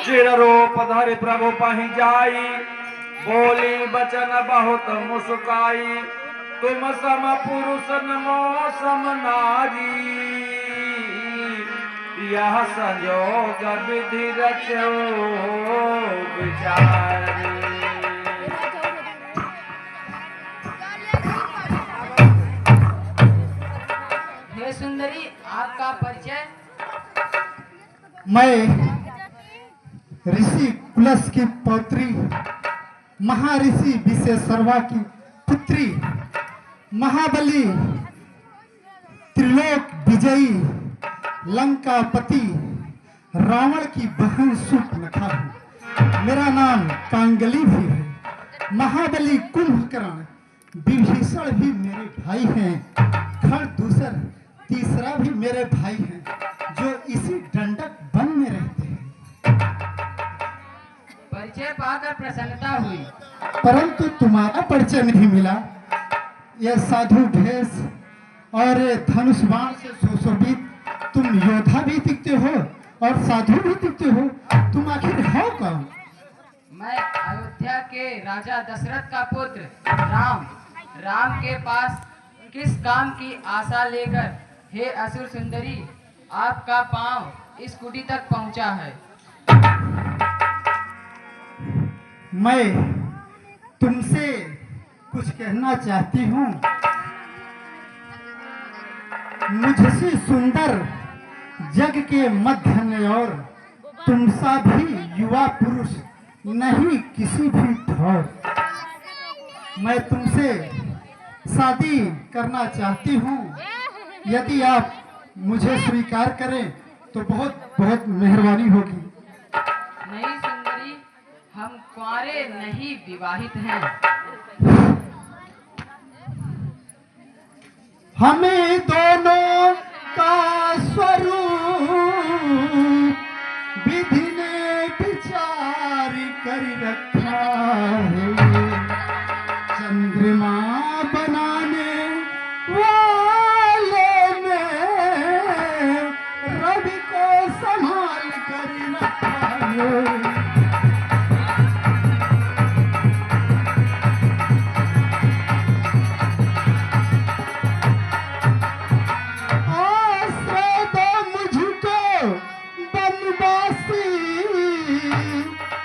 चिर रूप धरि प्रभु पहि जाई, बोली बचन बहुत मुस्काई। तुम सम पुरुष नमो सम नारी, यह संयोग विधि रचो विचारी। हे सुंदरी, आपका परिचय? मैं ऋषि कुलस की पौत्री, महर्षि विशेषरवा की पुत्री, महाबली त्रिलोक विजयी लंकापति रावण की बहन शूर्पणखा हूँ। मेरा नाम कांगली भी है। महाबली कुंभकर्ण विभीषण भी मेरे भाई हैं। खरदूषण तीसरा भी मेरे भाई हैं, जो इसी दंडक वन में रहते हैं। परिचय पाकर प्रसन्नता हुई, परंतु तुम्हारा परिचय नहीं मिला। यह साधु भेष और धनुष बाण से सुशोभित तुम योद्धा भी दिखते हो और साधु भी दिखते हो। तुम आखिर हो कौन? मैं अयोध्या के राजा दशरथ का पुत्र राम। राम के पास किस काम की आशा लेकर हे असुर सुंदरी आपका पांव इस कुटी तक पहुंचा है? मैं तुमसे कुछ कहना चाहती हूँ। मुझसे सुंदर जग के मध्य में और तुमसा भी युवा पुरुष नहीं किसी भी ठौर। मैं तुमसे शादी करना चाहती हूँ। यदि आप मुझे स्वीकार करें तो बहुत बहुत मेहरबानी होगी। नहीं सुंदरी, हम कुंवारे नहीं विवाहित हैं। हमें दोनों का स्वरूप विधि ने विचार कर रखा है। चंद्रमा बनाने वाले ने रवि को संभाल कर रखा है। आश्रय दो मुझको बनवासी,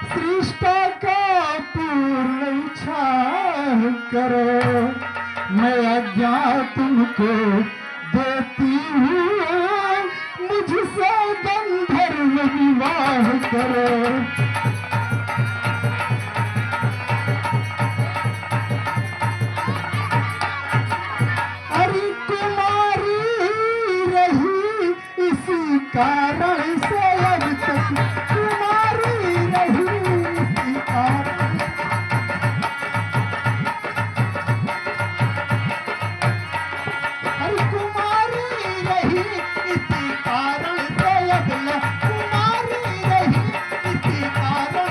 सृष्टा का पूर्ण इच्छा करो। मैं आज्ञा तुमको देती हूँ, मुझसे गंधर्व विवाह करो। अरे कुमारी रही इसी कारण से अब तक, कुमारी रही इसी कारण। अरे कुमारी रही इसी कारण से अब कुमारी रही इसी कारण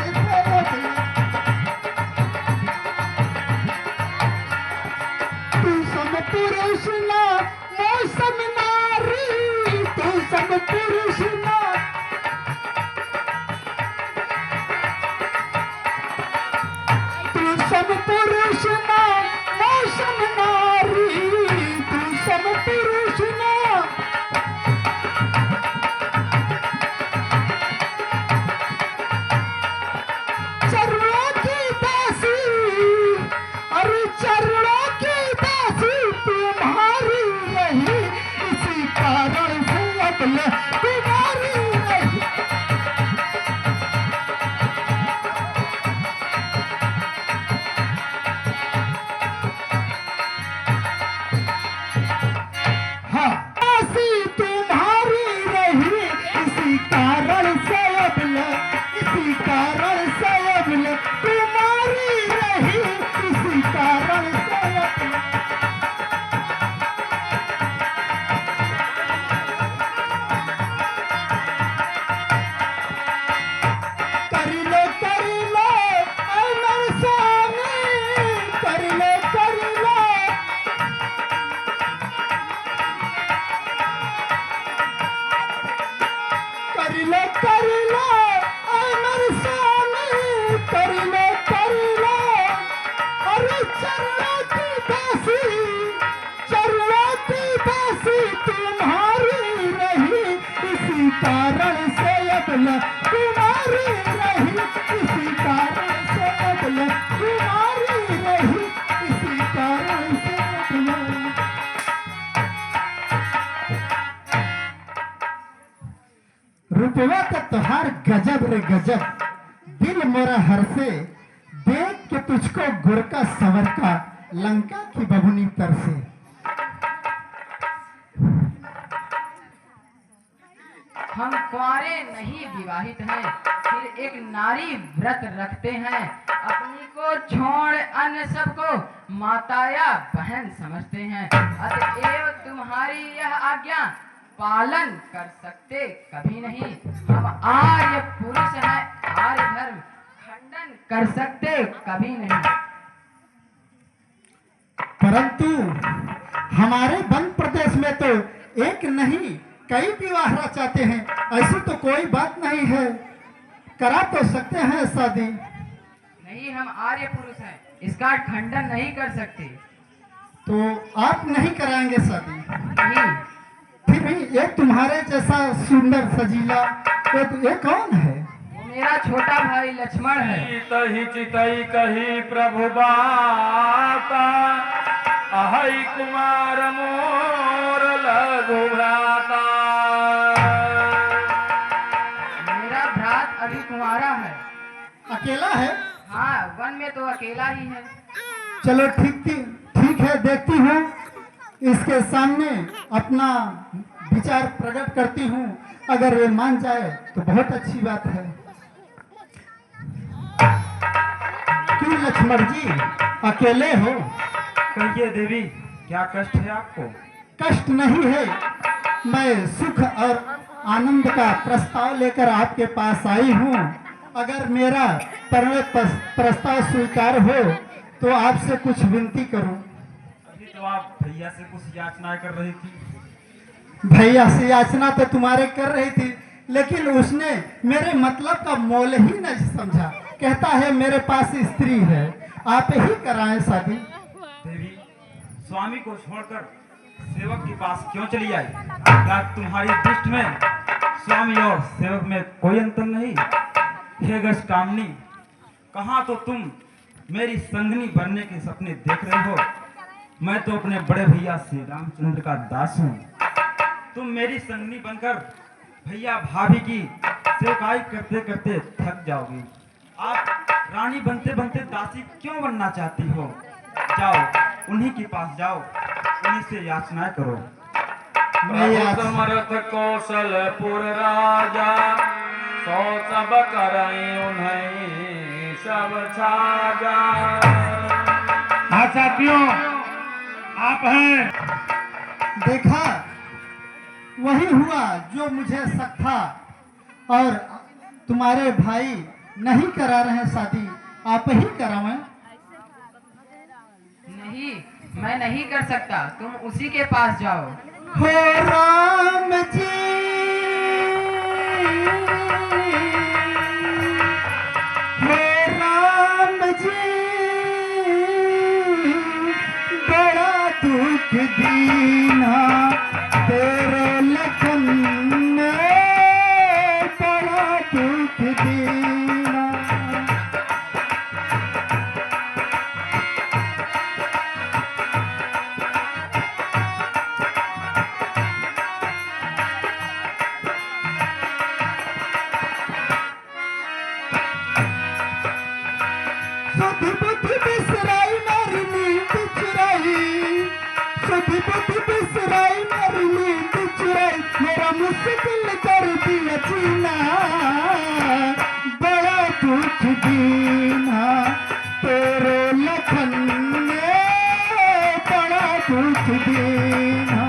कुमारी रही इसी कारण से बदले, कुमारी रही इसी कारण से बदले। रुपवा का त्योहार गजब रे गजब, दिल मोरा हर्षे, देख के तुझको गोरका सवर का, लंका की बबुनी तरसे। हम कुंवारे नहीं विवाहित हैं, फिर एक नारी व्रत रखते हैं, अपनी को छोड़ अन्य सबको माता या बहन समझते हैं, अतएव तुम्हारी यह आज्ञा पालन कर सकते कभी नहीं। हम आर्य पुरुष हैं, आर्य धर्म खंडन कर सकते कभी नहीं। परंतु हमारे वन प्रदेश में तो एक नहीं कई विवाह रचाते हैं, ऐसी तो कोई बात नहीं है, करा तो सकते हैं शादी। नहीं, हम आर्य पुरुष हैं, इसका खंडन नहीं कर सकते। तो आप नहीं कराएंगे शादी? नहीं। फिर भी ये तुम्हारे जैसा सुंदर सजीला ये कौन है? वो मेरा छोटा भाई लक्ष्मण है। चितहि चितहि कही प्रभु बाता, अहै कुमार मोर लघु भ्राता। मेरा भ्रात अभी कुंवारा है। अकेला है? हाँ, वन में तो अकेला ही है। चलो ठीक है, देखती हूँ, इसके सामने अपना विचार प्रकट करती हूँ, अगर ये मान जाए तो बहुत अच्छी बात है। क्यों लक्ष्मण जी अकेले हो? कहिए देवी, क्या कष्ट है आपको? कष्ट नहीं है, मैं सुख और आनंद का प्रस्ताव लेकर आपके पास आई हूँ। अगर मेरा प्रस्ताव स्वीकार हो तो आपसे कुछ विनती करूँ। अभी तो आप भैया से कुछ याचनाएं कर रही थी। भैया से याचना तो तुम्हारे कर रही थी, लेकिन उसने मेरे मतलब का मोल ही नहीं समझा। कहता है मेरे पास स्त्री है, आप ही कराएं शादी। देवी, स्वामी को छोड़कर सेवक के पास क्यों चली आई? क्या तुम्हारी दृष्टि में स्वामी और सेवक में कोई अंतर नहीं? हे गजकामनी, कहाँ तो तुम मेरी संगनी बनने के सपने देख रहे हो, मैं तो अपने बड़े भैया श्री रामचंद्र का दास हूँ। तुम मेरी संगनी बनकर भैया भाभी की सेवकाई करते करते थक जाओगी। आप रानी बनते बनते दासी क्यों बनना चाहती हो? जाओ, उन्हीं के पास जाओ, उन्हीं से याचनाएं करो। समर्थ कौशलपुर राजा, सौ सब करई उन्हीं सब छाजा। हाँ साथियों, आप हैं। देखा, वही हुआ जो मुझे शक था, और तुम्हारे भाई नहीं करा रहे शादी, आप ही करावें। नहीं, मैं नहीं कर सकता, तुम उसी के पास जाओ। हो राम जी, हो राम जी, बड़ा दुख दीना तेरे लखन ने, बड़ा दुख दीना। सुध बुद्धि बिसराई मेरी नींद चुराई, सुध बुद्धि बिसराई मेरी नींद चुराई, मेरा मुश्किल कर दिया जीना, बड़ा दुख दीना तेरे लखन ने, बड़ा दुख दीना।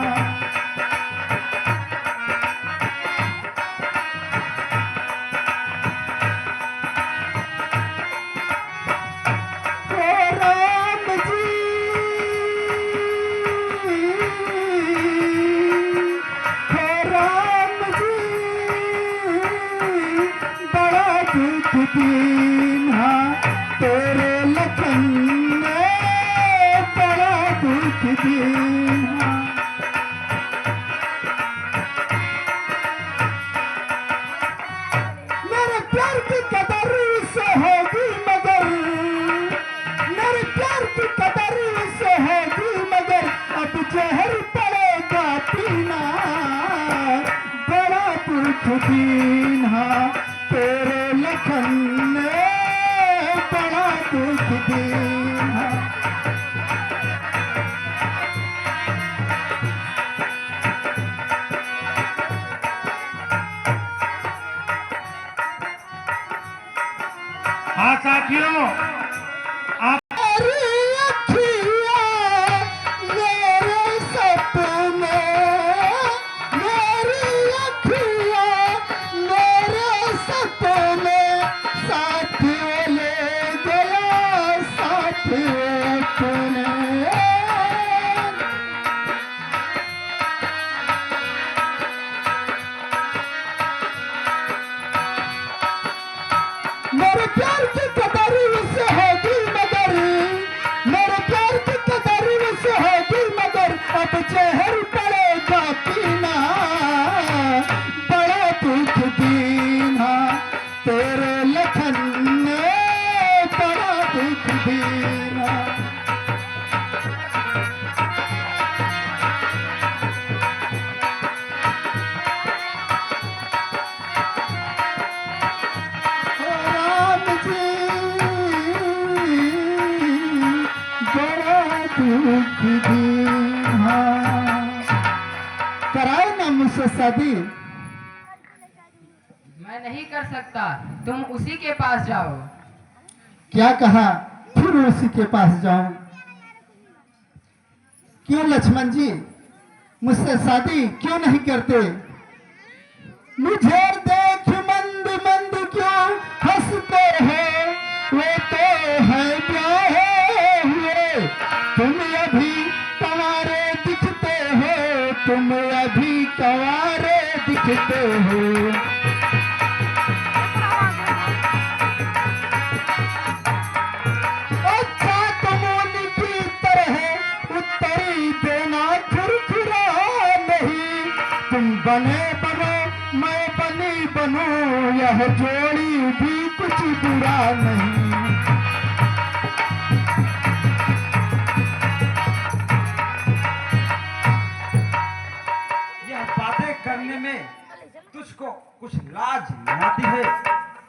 दीना तेरे लखन ने, बड़ा दुख दीना। मेरे प्यार की कदर से होगी मगर, मेरे प्यार की कदर से होगी मगर, अब जहर पड़ेगा पीना, बड़ा दुख दीना तेरे लखन ने, बड़ा दुख दीना। हाँ साथियों, मेरी अखियाँ मेरे सपने, मेरी अखियाँ मेरे सपने, साथियों ले गया साथियों तूने। मेरे प्यार की कदर से होगी मगर, मेरे प्यार की कदर से होगी मगर, अब जहर पड़ेगा पीना, बड़ा दुख दीना तेरे लखन ने, बड़ा दुख दीना। राम जी बड़ा दुख दीना। कराए ना मुझसे शादी, मैं नहीं कर सकता, तुम उसी के पास जाओ। क्या कहा फिर उसी के पास जाऊं? क्यों लक्ष्मण जी मुझसे शादी क्यों नहीं करते? मुझे देख मंद मंद क्यों हंसते हो, वो तो है ब्याहे हुए, तुम अभी कंवारे दिखते हो, तुम अभी कंवारे दिखते हो। अच्छा तुम उनकी तरह उत्तरी देना खुरखुरा नहीं, तुम बने बनो मैं बनी बनूं, यह जोड़ी भी कुछ बुरा नहीं। यह बातें करने में तुझको कुछ लाज नहीं आती है?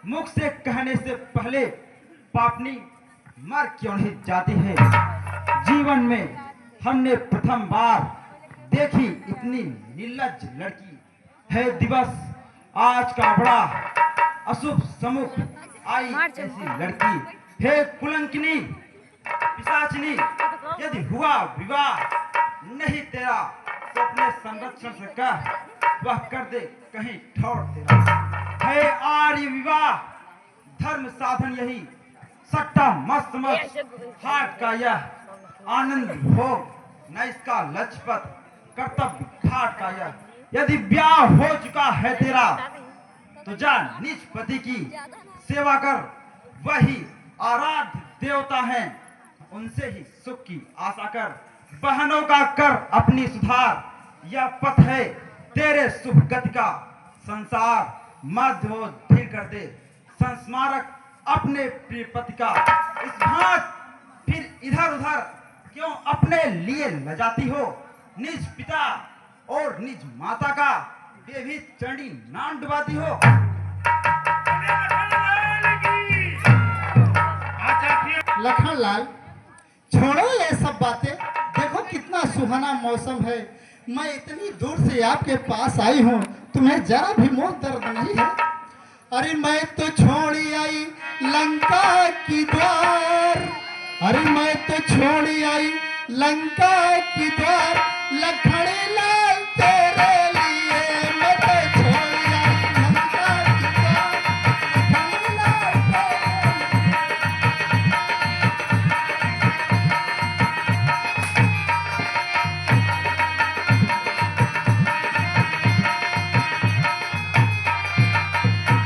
मुख से कहने से पहले पापनी मर क्यों नहीं जाती है? जीवन में हमने प्रथम बार देखी इतनी निर्लज्ज लड़की है दिवस, आज का बड़ा अशुभ समुख आई ऐसी लड़की है कुलंकिनी पिशाचिनी। यदि हुआ विवाह नहीं तेरा तो अपने संरक्षण से कह, वह कर दे कहीं ठौर तेरा। है आर्य विवाह धर्म साधन यही, सट्टा मस्त मस्त हाट का यह आनंद भोग, न इसका लजपत कर्तव्य घाट का यह। यदि ब्याह हो चुका है तेरा तो जा निज पति की सेवा कर, वही आराध्य देवता हैं, उनसे ही सुख की आशा कर। बहनों का कर अपनी सुधार, यह पथ है तेरे शुभ गति का। संसार मध्य हो ढील कर दे, संस्मारक अपने प्रिय पति का। इस भांत फिर इधर उधर क्यों अपने लिए लजाती हो? निज पिता और निज माता का वे भी चरणी नाम डुबाती हो। लखनलाल छोड़ो ये सब बातें, देखो कितना सुहाना मौसम है, मैं इतनी दूर से आपके पास आई हूँ, तुम्हें जरा भी मोह दर्द नहीं है? अरे मैं तो छोड़ी आई लंका की द्वार, अरे मैं तो छोड़ी आई लंका की द्वार, लखनलाल तेरे लिए मैं तो छोड़ी आई लंका की द्वार, लखनलाल तेरे लिए।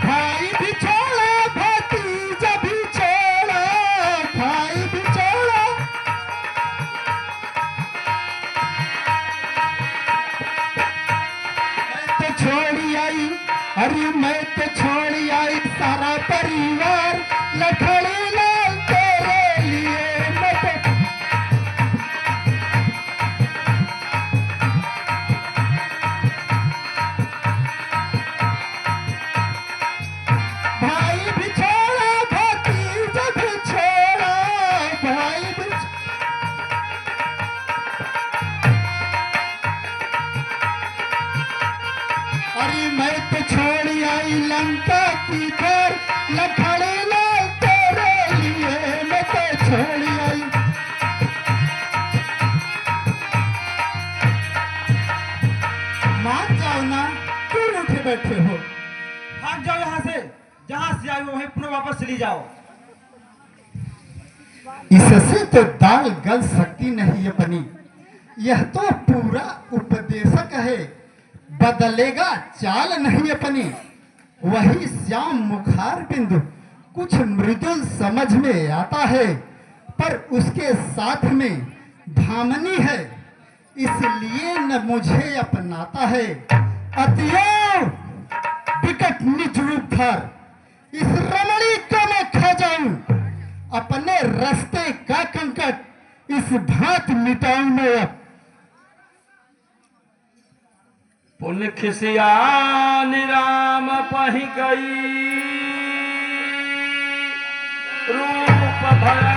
भाई भी छोड़ा भतीजा भी छोड़ा, भाई भी छोड़ा, सारा परिवार लखड़ी लाल तेरे लिए मैं तो भाई भी छोड़ा भतीजा भी छोड़ा भाई भी अरे मैं तो छोड़ी आई लंका की घर लखड़े लाल तेरे लिए मैं तो छोड़ी आई मान जाओ ना क्यों उठे बैठे हो भाग जाओ यहाँ से, जहाँ से आई हो वहीं पुनः वापस चली जाओ। इससे तो दाल गल सकती नहीं अपनी यह तो पूरा उपदेशक है बदलेगा चाल नहीं अपनी वही श्याम मुखार बिंदु कुछ मृदुल समझ में आता है पर उसके साथ में धामनी है इसलिए न मुझे अपनाता है अतियो विकट निज रूप धर इस रमणी को मैं खा जाऊं अपने रास्ते का कंकट इस भांत मिटाऊं मैं अब पुण्य खिसिया निराम पही गई रूप भय